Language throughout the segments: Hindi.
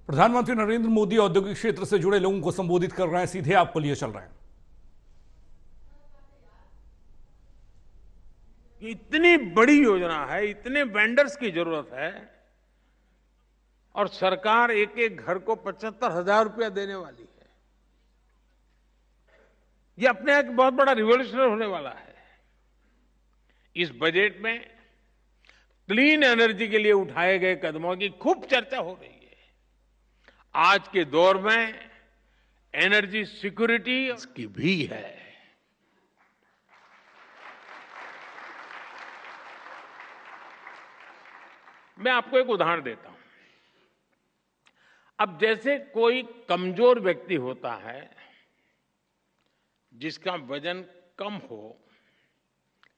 प्रधानमंत्री नरेंद्र मोदी औद्योगिक क्षेत्र से जुड़े लोगों को संबोधित कर रहे हैं, सीधे आपको लिए चल रहे हैं। इतनी बड़ी योजना है, इतने वेंडर्स की जरूरत है और सरकार एक एक घर को 75,000 रुपया देने वाली है। ये अपने आप बहुत बड़ा रिवॉल्यूशन होने वाला है। इस बजट में क्लीन एनर्जी के लिए उठाए गए कदमों की खूब चर्चा हो रही है। आज के दौर में एनर्जी सिक्योरिटी की भी है। मैं आपको एक उदाहरण देता हूं। अब जैसे कोई कमजोर व्यक्ति होता है जिसका वजन कम हो,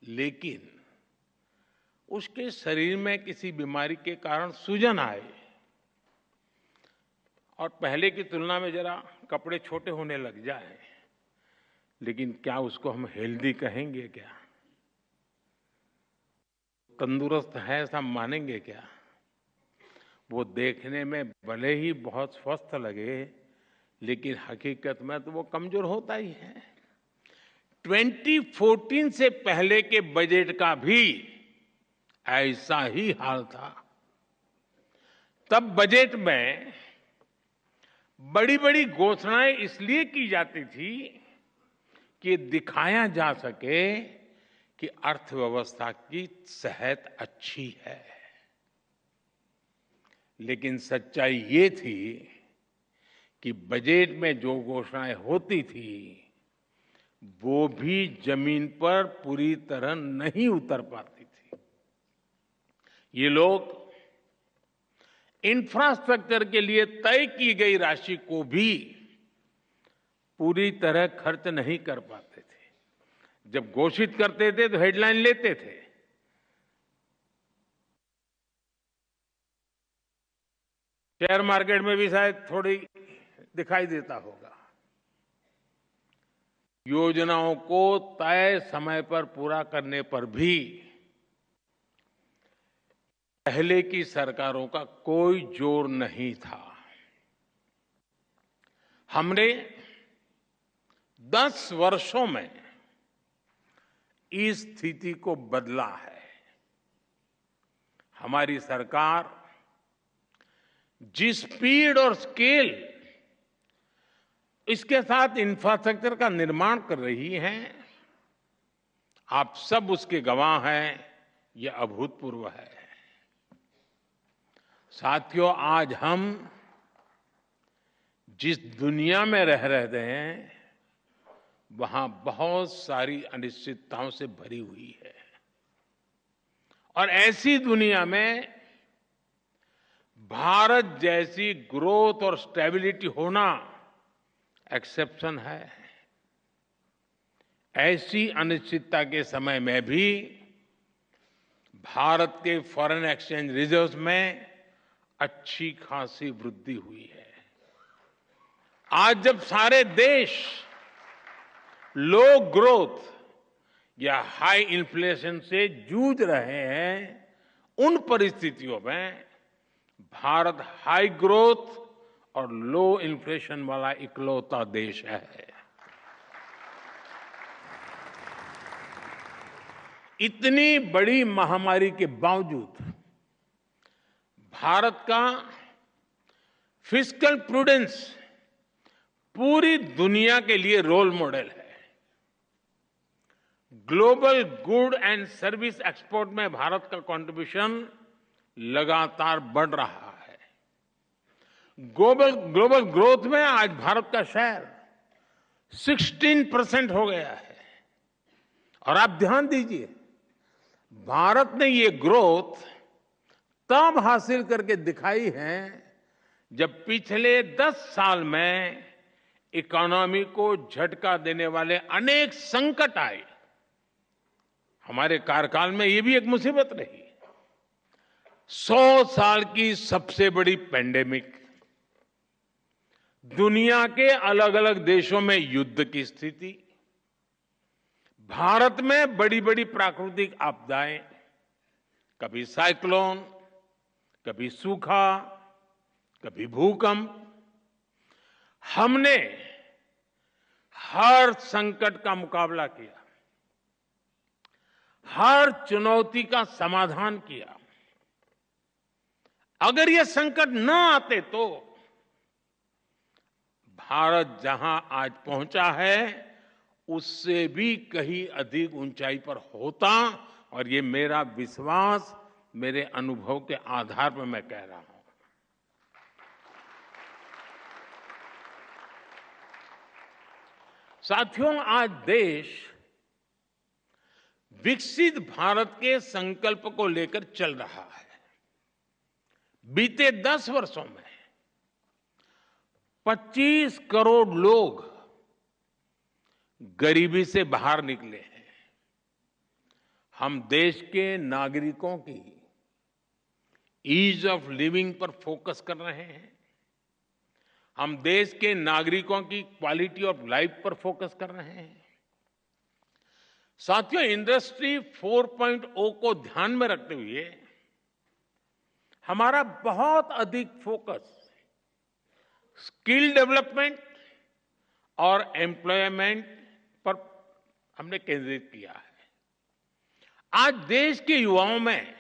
लेकिन उसके शरीर में किसी बीमारी के कारण सूजन आए और पहले की तुलना में जरा कपड़े छोटे होने लग जाए, लेकिन क्या उसको हम हेल्दी कहेंगे? क्या तंदुरुस्त है ऐसा मानेंगे क्या? वो देखने में भले ही बहुत स्वस्थ लगे, लेकिन हकीकत में तो वो कमजोर होता ही है। 2014 से पहले के बजट का भी ऐसा ही हाल था। तब बजट में बड़ी बड़ी घोषणाएं इसलिए की जाती थी कि दिखाया जा सके कि अर्थव्यवस्था की सेहत अच्छी है। लेकिन सच्चाई ये थी कि बजट में जो घोषणाएं होती थी वो भी जमीन पर पूरी तरह नहीं उतर पाती थी। ये लोग इंफ्रास्ट्रक्चर के लिए तय की गई राशि को भी पूरी तरह खर्च नहीं कर पाते थे। जब घोषित करते थे तो हेडलाइन लेते थे, शेयर मार्केट में भी शायद थोड़ी दिखाई देता होगा। योजनाओं को तय समय पर पूरा करने पर भी पहले की सरकारों का कोई जोर नहीं था। हमने 10 वर्षों में इस स्थिति को बदला है। हमारी सरकार जिस स्पीड और स्केल इसके साथ इंफ्रास्ट्रक्चर का निर्माण कर रही है, आप सब उसके गवाह हैं। यह अभूतपूर्व है। साथियों, आज हम जिस दुनिया में रह रहे हैं वहां बहुत सारी अनिश्चितताओं से भरी हुई है और ऐसी दुनिया में भारत जैसी ग्रोथ और स्टेबिलिटी होना एक्सेप्शन है। ऐसी अनिश्चितता के समय में भी भारत के फॉरेन एक्सचेंज रिजर्व्स में अच्छी खासी वृद्धि हुई है। आज जब सारे देश लो ग्रोथ या हाई इन्फ्लेशन से जूझ रहे हैं, उन परिस्थितियों में भारत हाई ग्रोथ और लो इन्फ्लेशन वाला इकलौता देश है। इतनी बड़ी महामारी के बावजूद भारत का फिस्कल प्रूडेंस पूरी दुनिया के लिए रोल मॉडल है। Global good and service export में भारत का कंट्रीब्यूशन लगातार बढ़ रहा है। ग्लोबल ग्रोथ में आज भारत का शेयर 16% हो गया है। और आप ध्यान दीजिए, भारत ने ये ग्रोथ तब हासिल करके दिखाई है जब पिछले 10 साल में इकोनॉमी को झटका देने वाले अनेक संकट आए। हमारे कार्यकाल में ये भी एक मुसीबत रही। 100 साल की सबसे बड़ी पेंडेमिक, दुनिया के अलग अलग देशों में युद्ध की स्थिति, भारत में बड़ी बड़ी प्राकृतिक आपदाएं, कभी साइक्लोन, कभी सूखा, कभी भूकंप। हमने हर संकट का मुकाबला किया, हर चुनौती का समाधान किया। अगर ये संकट न आते तो भारत जहां आज पहुंचा है उससे भी कहीं अधिक ऊंचाई पर होता, और ये मेरा विश्वास, मेरे अनुभव के आधार पर मैं कह रहा हूं। साथियों, आज देश विकसित भारत के संकल्प को लेकर चल रहा है। बीते 10 वर्षों में 25 करोड़ लोग गरीबी से बाहर निकले हैं। हम देश के नागरिकों की ईज ऑफ लिविंग पर फोकस कर रहे हैं। हम देश के नागरिकों की क्वालिटी ऑफ लाइफ पर फोकस कर रहे हैं। साथियों, इंडस्ट्री 4.0 को ध्यान में रखते हुए हमारा बहुत अधिक फोकस स्किल डेवलपमेंट और एम्प्लॉयमेंट पर हमने केंद्रित किया है। आज देश के युवाओं में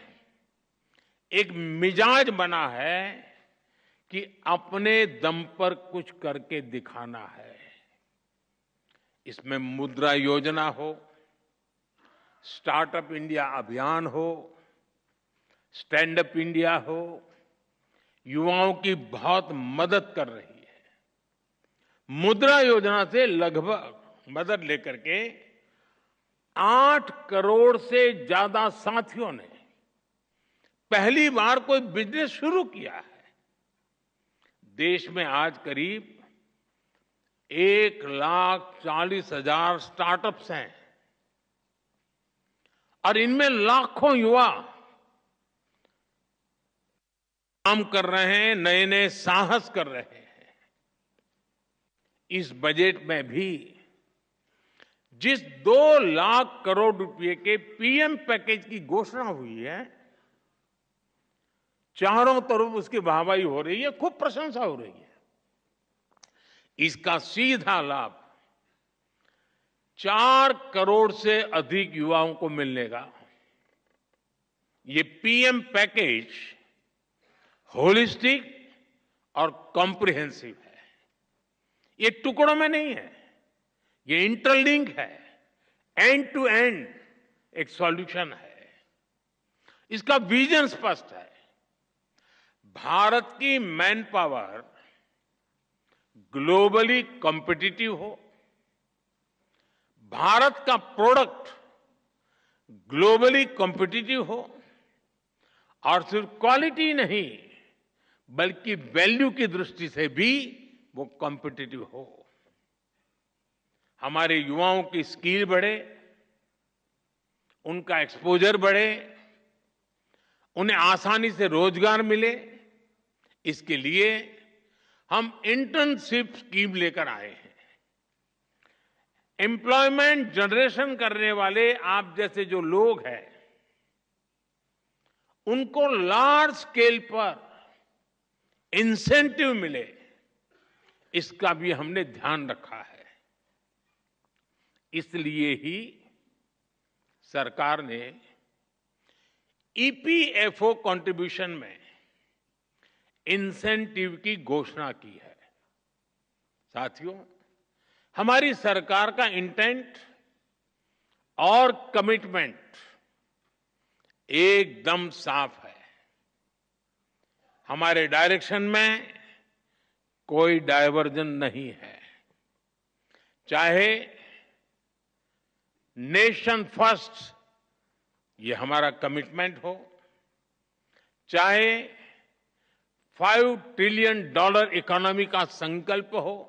एक मिजाज बना है कि अपने दम पर कुछ करके दिखाना है। इसमें मुद्रा योजना हो, स्टार्टअप इंडिया अभियान हो, स्टैंड अप इंडिया हो, युवाओं की बहुत मदद कर रही है। मुद्रा योजना से लगभग मदद लेकर के 8 करोड़ से ज्यादा साथियों ने पहली बार कोई बिजनेस शुरू किया है। देश में आज करीब 1,40,000 स्टार्टअप्स हैं और इनमें लाखों युवा काम कर रहे हैं, नए नए साहस कर रहे हैं। इस बजट में भी जिस 2 लाख करोड़ रुपए के पीएम पैकेज की घोषणा हुई है, चारों तरफ उसकी वाहवाही हो रही है, खूब प्रशंसा हो रही है। इसका सीधा लाभ 4 करोड़ से अधिक युवाओं को मिलने का। ये पीएम पैकेज होलिस्टिक और कॉम्प्रिहेंसिव है। ये टुकड़ों में नहीं है, ये इंटरलिंक है, एंड टू एंड एक सॉल्यूशन है। इसका विजन स्पष्ट है। भारत की मैन पावर ग्लोबली कॉम्पिटिटिव हो, भारत का प्रोडक्ट ग्लोबली कॉम्पिटिटिव हो, और सिर्फ क्वालिटी नहीं बल्कि वैल्यू की दृष्टि से भी वो कॉम्पिटिटिव हो। हमारे युवाओं की स्किल बढ़े, उनका एक्सपोजर बढ़े, उन्हें आसानी से रोजगार मिले। इसके लिए हम इंटर्नशिप स्कीम लेकर आए हैं। एम्प्लॉयमेंट जनरेशन करने वाले आप जैसे जो लोग हैं, उनको लार्ज स्केल पर इंसेंटिव मिले, इसका भी हमने ध्यान रखा है। इसलिए ही सरकार ने ईपीएफओ कंट्रीब्यूशन में इंसेंटिव की घोषणा की है। साथियों, हमारी सरकार का इंटेंट और कमिटमेंट एकदम साफ है। हमारे डायरेक्शन में कोई डायवर्जन नहीं है। चाहे नेशन फर्स्ट ये हमारा कमिटमेंट हो, चाहे $5 ट्रिलियन इकोनॉमी का संकल्प हो,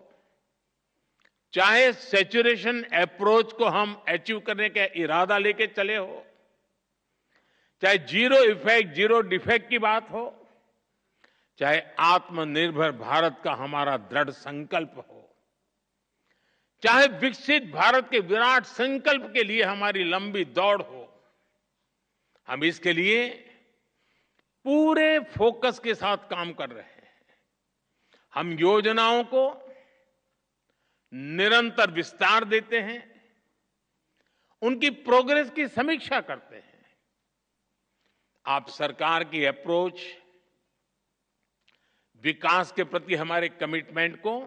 चाहे सैचुरेशन अप्रोच को हम अचीव करने का इरादा लेके चले हो, चाहे जीरो इफेक्ट जीरो डिफेक्ट की बात हो, चाहे आत्मनिर्भर भारत का हमारा दृढ़ संकल्प हो, चाहे विकसित भारत के विराट संकल्प के लिए हमारी लंबी दौड़ हो, हम इसके लिए पूरे फोकस के साथ काम कर रहे हैं। हम योजनाओं को निरंतर विस्तार देते हैं, उनकी प्रोग्रेस की समीक्षा करते हैं। आप सरकार की अप्रोच, विकास के प्रति हमारे कमिटमेंट को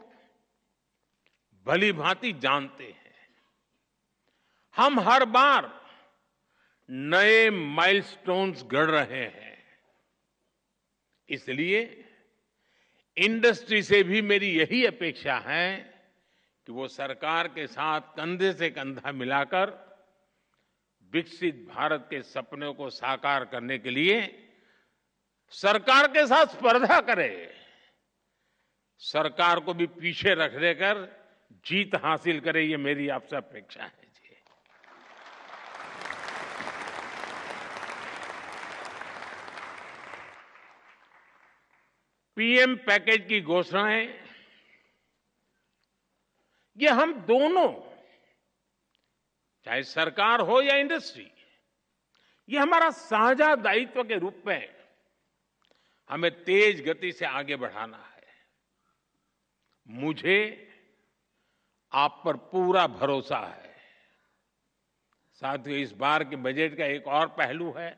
भली भांति जानते हैं। हम हर बार नए माइलस्टोन्स गढ़ रहे हैं। इसलिए इंडस्ट्री से भी मेरी यही अपेक्षा है कि वो सरकार के साथ कंधे से कंधा मिलाकर विकसित भारत के सपनों को साकार करने के लिए सरकार के साथ स्पर्धा करे, सरकार को भी पीछे रख देकर जीत हासिल करे, ये मेरी आपसे अपेक्षा है जी। पीएम पैकेज की घोषणाएं, ये हम दोनों, चाहे सरकार हो या इंडस्ट्री, ये हमारा साझा दायित्व के रूप में हमें तेज गति से आगे बढ़ाना है। मुझे आप पर पूरा भरोसा है। साथियों, इस बार के बजट का एक और पहलू है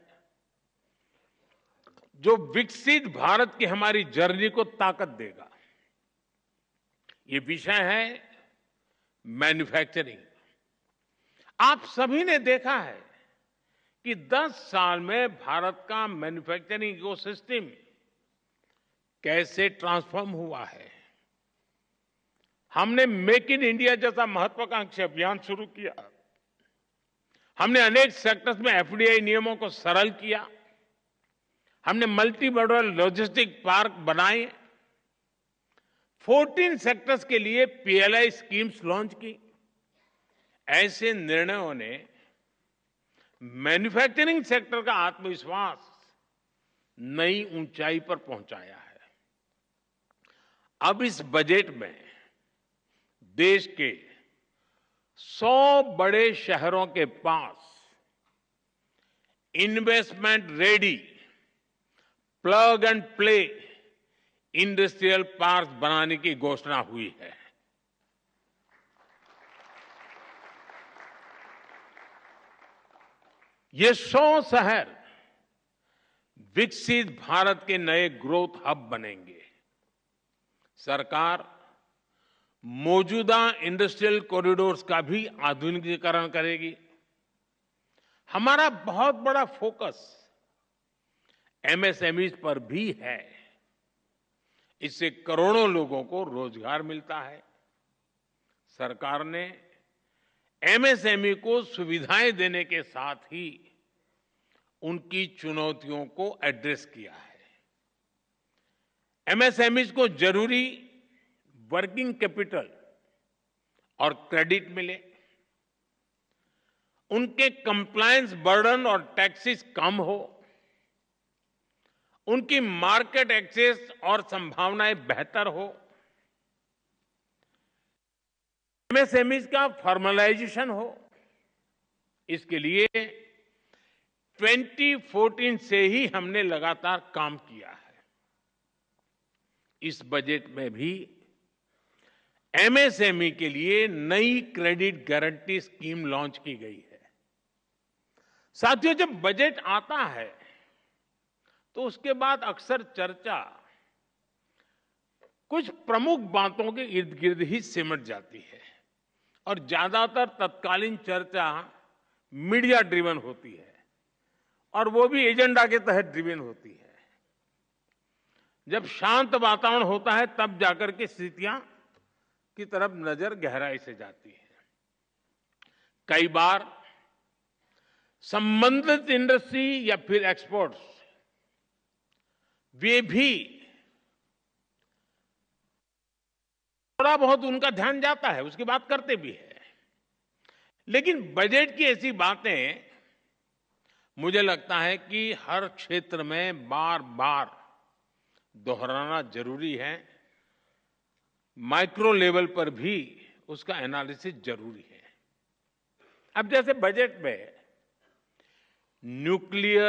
जो विकसित भारत की हमारी जर्नी को ताकत देगा। ये विषय है मैन्युफैक्चरिंग। आप सभी ने देखा है कि 10 साल में भारत का मैन्युफैक्चरिंग इकोसिस्टम कैसे ट्रांसफॉर्म हुआ है। हमने मेक इन इंडिया जैसा महत्वाकांक्षी अभियान शुरू किया। हमने अनेक सेक्टर्स में एफडीआई नियमों को सरल किया। हमने मल्टी मॉडल लॉजिस्टिक पार्क बनाए। 14 सेक्टर्स के लिए पीएलआई स्कीम्स लॉन्च की। ऐसे निर्णयों ने मैन्युफैक्चरिंग सेक्टर का आत्मविश्वास नई ऊंचाई पर पहुंचाया है। अब इस बजट में देश के 100 बड़े शहरों के पास investment ready plug and play industrial park बनाने की घोषणा हुई है। ये 100 शहर विकसित भारत के नए ग्रोथ हब बनेंगे। सरकार मौजूदा इंडस्ट्रियल कॉरिडोर्स का भी आधुनिकीकरण करेगी। हमारा बहुत बड़ा फोकस एमएसएमई पर भी है। इससे करोड़ों लोगों को रोजगार मिलता है। सरकार ने एमएसएमई को सुविधाएं देने के साथ ही उनकी चुनौतियों को एड्रेस किया है। एमएसएमई को जरूरी वर्किंग कैपिटल और क्रेडिट मिले, उनके कंप्लायंस बर्डन और टैक्सेस कम हो, उनकी मार्केट एक्सेस और संभावनाएं बेहतर हो, एमएसएमई का फॉर्मलाइजेशन हो। इसके लिए 2014 से ही हमने लगातार काम किया है। इस बजट में भी एमएसएमई के लिए नई क्रेडिट गारंटी स्कीम लॉन्च की गई है। साथियों, जब बजट आता है तो उसके बाद अक्सर चर्चा कुछ प्रमुख बातों के इर्द गिर्द ही सिमट जाती है और ज्यादातर तत्कालीन चर्चा मीडिया ड्रिवन होती है और वो भी एजेंडा के तहत ड्रिवन होती है। जब शांत वातावरण होता है तब जाकर के स्थितियां की तरफ नजर गहराई से जाती है। कई बार संबंधित इंडस्ट्री या फिर एक्सपोर्ट्स वे भी थोड़ा बहुत उनका ध्यान जाता है, उसकी बात करते भी है। लेकिन बजट की ऐसी बातें मुझे लगता है कि हर क्षेत्र में बार बार दोहराना जरूरी है। माइक्रो लेवल पर भी उसका एनालिसिस जरूरी है। अब जैसे बजट में न्यूक्लियर